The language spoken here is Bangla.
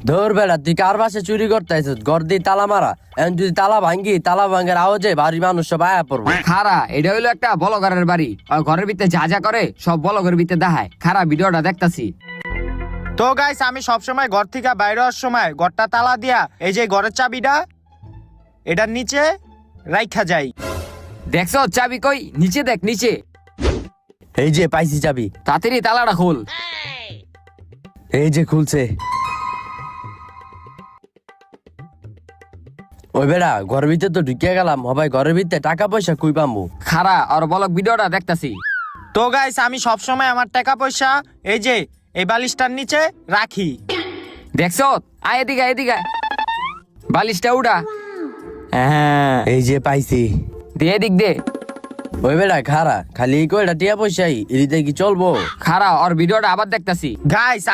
ধর বেড়া তুই কার বাসে চুরি করতে আইছিস? ঘর দিয়ে তালা মারা, এখন যদি তালা ভাঙ্গি, তালা ভাঙ্গার আওয়াজে বাড়ির মানুষ সব আয়া পড়বো। খারা এটা হইলো একটা বলো ঘরের বাড়ি, আর ঘরের ভিতরে যা যা করে সব বলো ঘরের ভিতরে দেখায়। খারা ভিডিওটা দেখতাছি। তো গাইস, আমি সবসময় ঘর থেকে বাইরে হওয়ার সময় ঘরটা তালা দিয়া এই যে ঘরের চাবিটা এটার নিচে রাইখা যাই। দেখছো চাবি কই? নিচে দেখ, নিচে। এই যে পাইছি চাবি, তাড়াতাড়ি তালাটা খোল। এই যে খুলছে। ওই বেড়া ঘরের ভিতরে তো ঢুকিয়ে গেলাম, হবাই ঘরের ভিতরে টাকা পয়সা কুই পামু? খারা আর বলক ভিডিওটা দেখতাছি। তো গাইস, আমি সবসময় আমার টাকা পয়সা এই যে এই বালিশটার নিচে রাখি। দেখছো? আয় এদিকে, এদিকে আয়। বালিশটা উড়া। হ্যাঁ, এই যে পাইছি। দে এদিক দে। ওই বেড়া খারা, খালি এই কয়টা টিয়া পয়সাই এদিকে কি চলবো? খারা আর ভিডিওটা আবার দেখতাছি। গাইস, আমি